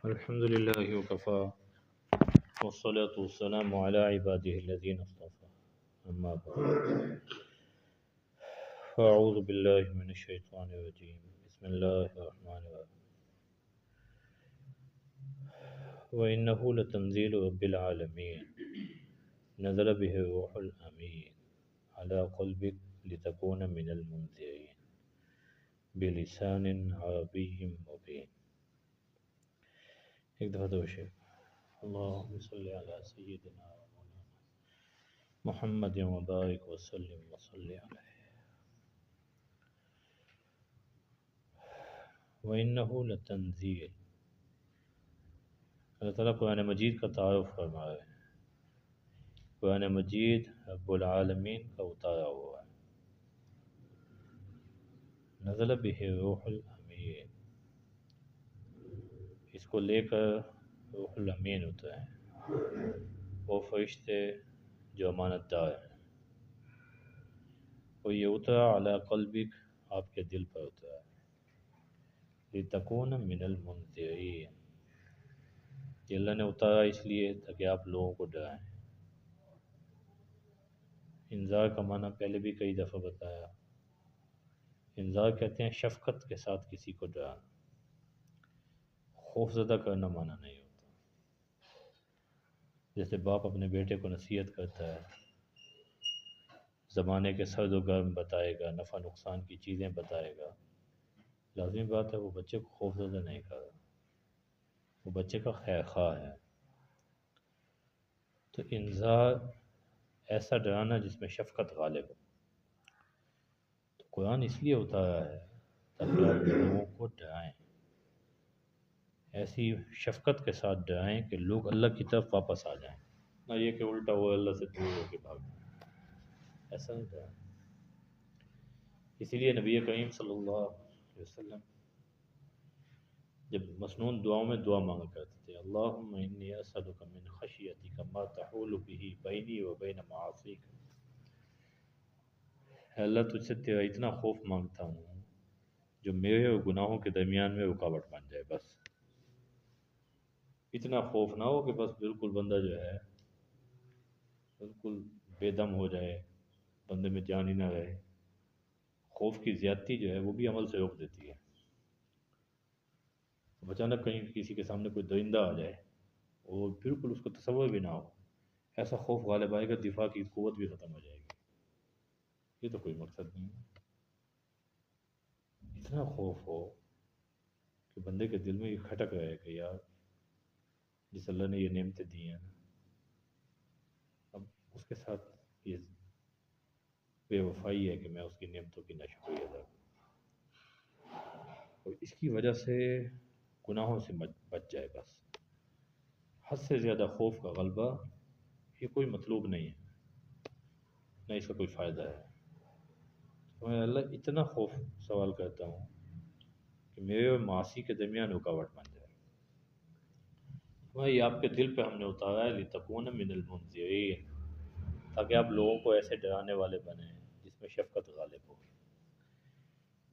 الحمد لله وكفى والصلاة والسلام على عباده الذين اصطفى أما بعد فأعوذ بالله من الشيطان الرجيم بسم الله الرحمن الرحيم وإنه لتنزيل رب العالمين نزل به الروح الأمين على قلبك لتكون من المنذرين بلسان عربي مبين. ایک دفعہ دو شیخ اللهم صل على سيدنا ومولانا محمد وبارك وسلم وصل عليه. وَإِنَّهُ لَتَنزِيلٌ، اللہ تعالیٰ قرآن مجید کا تعارف فرما رہے ہیں. قرآن مجید رب العالمین کا اتارا ہوا ہے. نزل بہ روح الامین، اس کو لے کر روح الامین اترے ہیں، وہ فرشتے جو امانت دار ہیں. اور یہ اترا علی قلبک، آپ کے دل پر اترا ہے. لتکون من المنذرین، یہ اللہ نے اتارا اس لیے تاکہ آپ لوگوں کو ڈرائیں. انذار کا معنی پہلے بھی کئی دفعہ بتایا. انذار کہتے ہیں شفقت کے ساتھ کسی کو ڈرانا، خوف زدہ کرنا معنی نہیں ہوتا. جیسے باپ اپنے بیٹے کو نصیحت کرتا ہے، زمانے کے سرد و گرم بتائے گا، نفع نقصان کی چیزیں بتائے گا. لازمی بات ہے وہ بچے کو خوف زدہ نہیں کر رہا، وہ بچے کا خیر خواہ ہے. تو انذار ایسا ڈرانا جس میں شفقت غالب ہو. تو قرآن اس لیے اتارا ہے تاکہ آپ لوگوں کو ڈرائیں، ایسی شفقت کے ساتھ ڈرائیں کہ لوگ اللہ کی طرف واپس آ جائیں، نہ یہ کہ الٹا وہ اللہ سے دور ہو کے بھاگ جائیں. ایسا نہیں ڈرائیں. اسی لیے نبی کریم صلی اللہ علیہ وسلم جب مسنون دعاؤں میں دعا مانگا کرتے تھے، اللہم انی اسألک من خشیتک ما تحول به بینی و بین معاصیک. اے اللہ تجھ سے تیرا اتنا خوف مانگتا ہوں جو میرے اور گناہوں کے درمیان میں رکاوٹ بن جائے. بس اتنا خوف نہ ہو کہ بس بالکل بندہ جو ہے بالکل بے دم ہو جائے، بندے میں جان ہی نہ رہے. خوف کی زیادتی جو ہے وہ بھی عمل سے روک دیتی ہے. اچانک کہیں کسی کے سامنے کوئی درندہ آ جائے اور بالکل اس کو تصور بھی نہ ہو، ایسا خوف غالب آئے گا، دفاع کی قوت بھی ختم ہو جائے گی. یہ تو کوئی مقصد نہیں ہے. اتنا خوف ہو کہ بندے کے دل میں یہ کھٹک رہے کہ یار جس اللہ نے یہ نعمتیں دی ہیں اب اس کے ساتھ یہ بے وفائی ہے کہ میں اس کی نعمتوں کی ناشکری ادا کروں، اور اس کی وجہ سے گناہوں سے بچ جائے. بس حد سے زیادہ خوف کا غلبہ یہ کوئی مطلوب نہیں ہے، نہ اس کا کوئی فائدہ ہے. تو میں اللہ اتنا خوف سوال کرتا ہوں کہ میرے اور معاصی کے درمیان رکاوٹ بن جائے. یہ آپ کے دل پہ ہم نے اتارا ہے لتکون من المنذرین، تاکہ آپ لوگوں کو ایسے ڈرانے والے بنیں جس میں شفقت غالب ہو.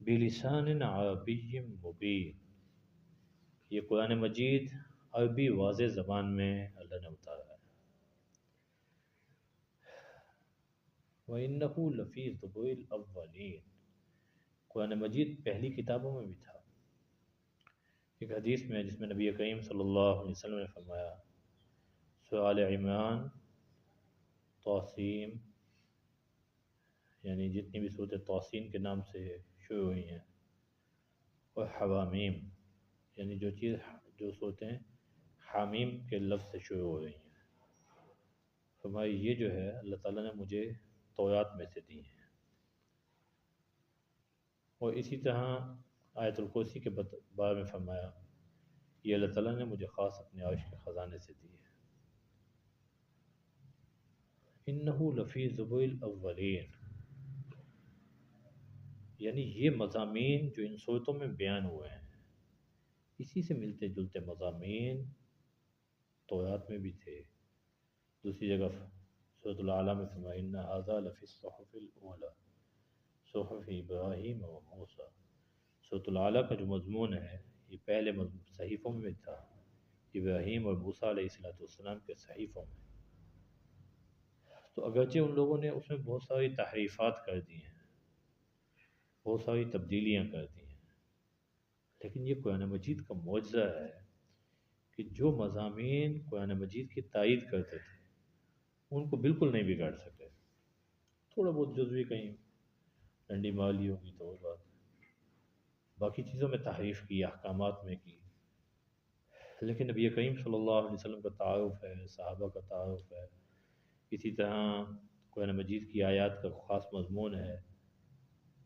بلسان عربی مبین، یہ قرآن مجید عربی واضح زبان میں اللہ نے اتارا ہے. وَإِنَّهُ لَفِي زُبُرِ الْأَوَّلِينَ، قرآن مجید پہلی کتابوں میں بھی تھا. ایک حدیث میں جس میں نبی کریم صلی اللہ علیہ وسلم نے فرمایا سورہ آل عمران، توسیم، یعنی جتنی بھی صورتیں توسین کے نام سے شروع ہوئی ہیں، اور حوامیم، یعنی جو صورتیں حامیم کے لفظ سے شروع ہو رہی ہیں، فرمایا یہ جو ہے اللہ تعالیٰ نے مجھے تورات میں سے دی ہیں. اور اسی طرح آیت الکرسی کے بارے میں فرمایا یہ اللہ تعالیٰ نے مجھے خاص اپنے عرش کے خزانے سے دی ہے. انہ لفی زبر الاولین، یعنی یہ مضامین جو ان صورتوں میں بیان ہوئے ہیں اسی سے ملتے جلتے مضامین تورات میں بھی تھے. دوسری جگہ سورۃ الاعلیٰ میں فرمایا ان ھذا لفی الصحف الاولی صحف ابراہیم و موسیٰ. سورۃ الاعلیٰ کا جو مضمون ہے یہ پہلے صحیفوں میں تھا، ابراہیم اور موسیٰ علیہ السلام کے صحیفوں میں، تو اگرچہ ان لوگوں نے اس میں بہت ساری تحریفات کر دی ہیں، بہت ساری تبدیلیاں کر دی ہیں، لیکن یہ قرآن مجید کا معجزہ ہے کہ جو مضامین قرآن مجید کی تائید کرتے تھے ان کو بالکل نہیں بگاڑ سکے۔ تھوڑا بہت جزوی کہیں ڈنڈی مار لی ہوگی تو اور بات ہے، باقی چیزوں میں تحریف کی، احکامات میں کی، لیکن نبی کریم صلی اللہ علیہ وسلم کا تعارف ہے، صحابہ کا تعارف ہے، اسی طرح قرآن مجید کی آیات کا خاص مضمون ہے،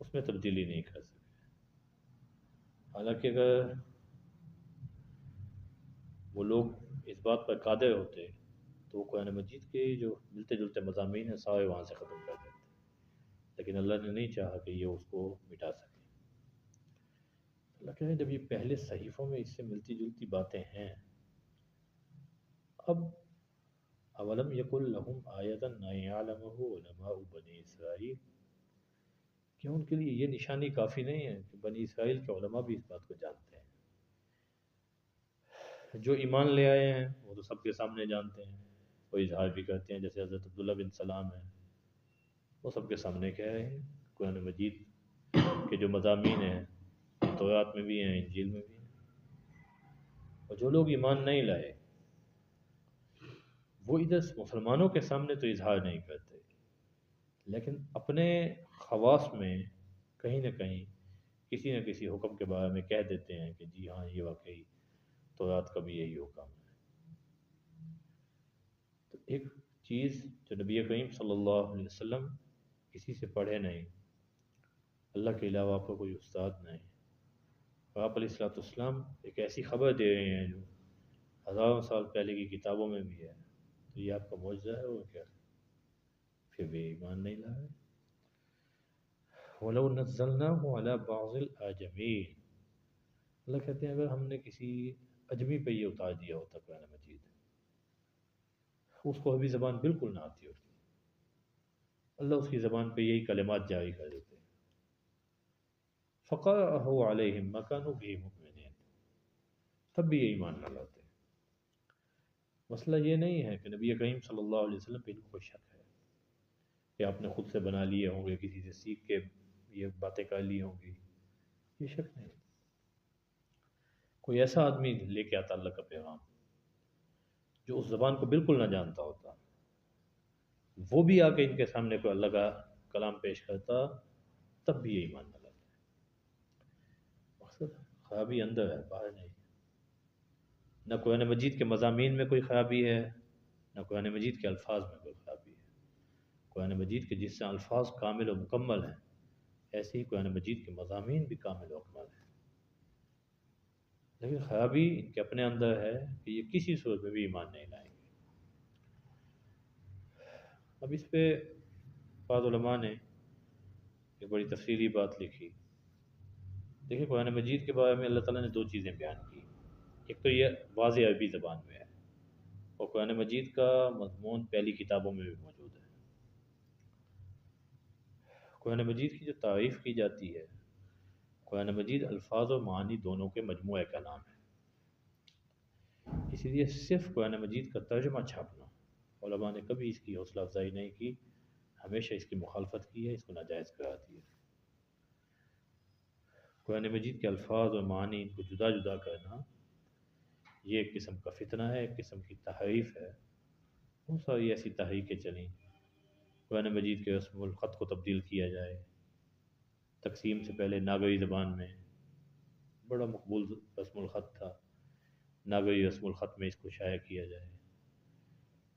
اس میں تبدیلی نہیں کر سکے۔ حالانکہ اگر وہ لوگ اس بات پر قادر ہوتے تو وہ قرآن مجید کے جو ملتے جلتے مضامین ہیں سارے وہاں سے ختم کر دیتے، لیکن اللہ نے نہیں چاہا کہ یہ اس کو مٹا سکے۔ اللہ کہہ رہے ہیں جب یہ پہلے صحیفوں میں اس سے ملتی جلتی باتیں ہیں، اب اولم یکن لہم آیۃ ان یعلمہ علماء بنی اسرائیل، کیا ان کے لیے یہ نشانی کافی نہیں ہے کہ بنی اسرائیل کے علماء بھی اس بات کو جانتے ہیں؟ جو ایمان لے آئے ہیں وہ تو سب کے سامنے جانتے ہیں، وہ اظہار بھی کرتے ہیں، جیسے حضرت عبداللہ بن سلام ہیں، وہ سب کے سامنے کہہ رہے ہیں قرآن مجید کے جو مضامین ہیں تورات میں بھی ہیں، انجیل میں بھی ہیں۔ اور جو لوگ ایمان نہیں لائے وہ ادھر مسلمانوں کے سامنے تو اظہار نہیں کرتے، لیکن اپنے خواص میں کہیں نہ کہیں کسی نہ کسی حکم کے بارے میں کہہ دیتے ہیں کہ جی ہاں یہ واقعی تورات کا بھی یہی حکم ہے۔ تو ایک چیز جو نبی کریم صلی اللہ علیہ وسلم کسی سے پڑھے نہیں، اللہ کے علاوہ آپ کا کوئی استاد نہیں، اور آپ علیہ السلام ایک ایسی خبر دے رہے ہیں جو ہزاروں سال پہلے کی کتابوں میں بھی ہے، تو یہ آپ کا معجزہ ہے اور کیا؟ پھر بھی ایمان نہیں لا رہے۔ وَلَوْ نَزَّلْنَاهُ عَلَى بَعْضِ الْأَعْجَمِينَ، اللہ کہتے ہیں اگر ہم نے کسی اجمی پہ یہ اتار دیا ہوتا قرآن مجید، اس کو ابھی زبان بالکل نہ آتی ہوتی، اللہ اس کی زبان پہ یہی کلمات جاری کر دیتے، فَقَرَأَهُ عَلَيْهِمْ مَا كَانُوا بِهِ مُؤْمِنِينَ، تب بھی یہ ایمان نہ لاتے۔ مسئلہ یہ نہیں ہے کہ نبی کریم صلی اللہ علیہ وسلم پہ ان کو شک ہے کہ آپ نے خود سے بنا لیے ہوں گے، کسی سے سیکھ کے یہ باتیں کر لی ہوں گی، یہ شک نہیں۔ کوئی ایسا آدمی لے کے آتا اللہ کا پیغام جو اس زبان کو بالکل نہ جانتا ہوتا، وہ بھی آ کے ان کے سامنے کوئی اللہ کا کلام پیش کرتا، تب بھی یہ ایمان نہ لاتے۔ مقصد خرابی اندر ہے، باہر نہیں۔ نہ قرآن مجید کے مضامین میں کوئی خرابی ہے، نہ قرآن مجید کے الفاظ میں کوئی خرابی ہے۔ قرآن مجید کے جس سے الفاظ کامل و مکمل ہیں، ایسے ہی قرآن مجید کے مضامین بھی کامل و اکمل ہیں، لیکن خرابی ان کے اپنے اندر ہے کہ یہ کسی صورت میں بھی ایمان نہیں لائیں گے۔ اب اس پہ بعض علماء نے ایک بڑی تفصیلی بات لکھی۔ دیکھیں قرآن مجید کے بارے میں اللہ تعالیٰ نے دو چیزیں بیان کی، ایک تو یہ واضح عربی زبان میں ہے، اور قرآن مجید کا مضمون پہلی کتابوں میں بھی موجود ہے۔ قرآن مجید کی جو تعریف کی جاتی ہے، قرآن مجید الفاظ و معانی دونوں کے مجموعے کا نام ہے، اسی لیے صرف قرآن مجید کا ترجمہ چھاپنا علماء نے کبھی اس کی حوصلہ افزائی نہیں کی، ہمیشہ اس کی مخالفت کی ہے، اس کو ناجائز قرار دی ہے۔ قرآن مجید کے الفاظ اور معنی کو جدا جدا کرنا یہ ایک قسم کا فتنہ ہے، ایک قسم کی تحریف ہے۔ بہت ساری ایسی تحریکیں چلیں، قرآن مجید کے رسم الخط کو تبدیل کیا جائے، تقسیم سے پہلے ناگری زبان میں بڑا مقبول رسم الخط تھا، ناگری رسم الخط میں اس کو شائع کیا جائے،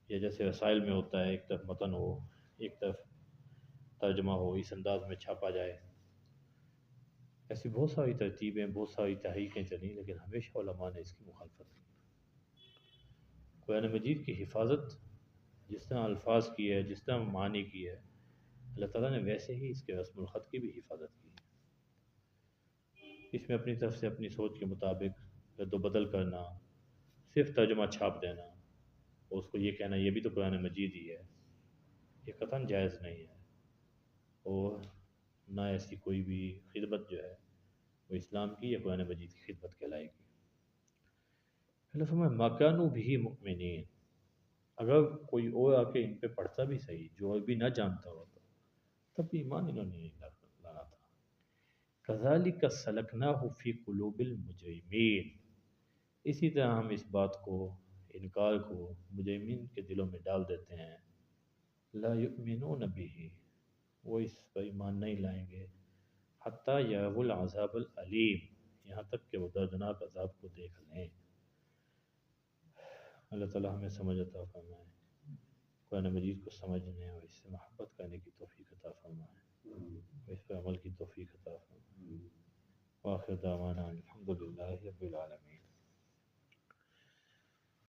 یا جیسے رسائل میں ہوتا ہے ایک طرف متن ہو ایک طرف ترجمہ ہو، اس انداز میں چھاپا جائے۔ ایسی بہت ساری ترتیبیں، بہت ساری تحریکیں چلیں، لیکن ہمیشہ علماء نے اس کی مخالفت کی۔ قرآن مجید کی حفاظت جس طرح الفاظ کی ہے، جس طرح معنی کی ہے، اللہ تعالیٰ نے ویسے ہی اس کے رسم الخط کی بھی حفاظت کی ہے۔ اس میں اپنی طرف سے اپنی سوچ کے مطابق رد و بدل کرنا، صرف ترجمہ چھاپ دینا اور اس کو یہ کہنا یہ بھی تو قرآن مجید ہی ہے، یہ قطعاً جائز نہیں ہے، اور نہ ایسی کوئی بھی خدمت جو ہے وہ اسلام کی یا قرآن مجید کی خدمت کہلائے گی۔ اللہ فرمائے مَكَانُوا بِهِ مُؤْمِنِينَ، اگر کوئی اور آ کے ان پہ پڑھتا بھی صحیح جو ابھی نہ جانتا ہوتا تب بھی ایمان انہوں نے نہیں لانا تھا۔ كَذَلِكَ سَلَكْنَاهُ فِي قُلُوبِ الْمُجْرِمِينَ، اسی طرح ہم اس بات کو، انکار کو مجرمین کے دلوں میں ڈال دیتے ہیں۔ لا یؤمنون به، وہ اس پر ایمان نہیں لائیں گے، حتیٰ یروا العذاب العلیم، یہاں تک کہ وہ دردناک عذاب کو دیکھ لیں۔ اللہ تعالی ہمیں سمجھ عطا فرمائے، قرآن مجید کو سمجھنے اور اس سے محبت کرنے کی توفیق عطا فرمائے، اور اس پر عمل کی توفیق عطا فرمائے۔ وآخر دعوانا الحمد للہ رب العالمین۔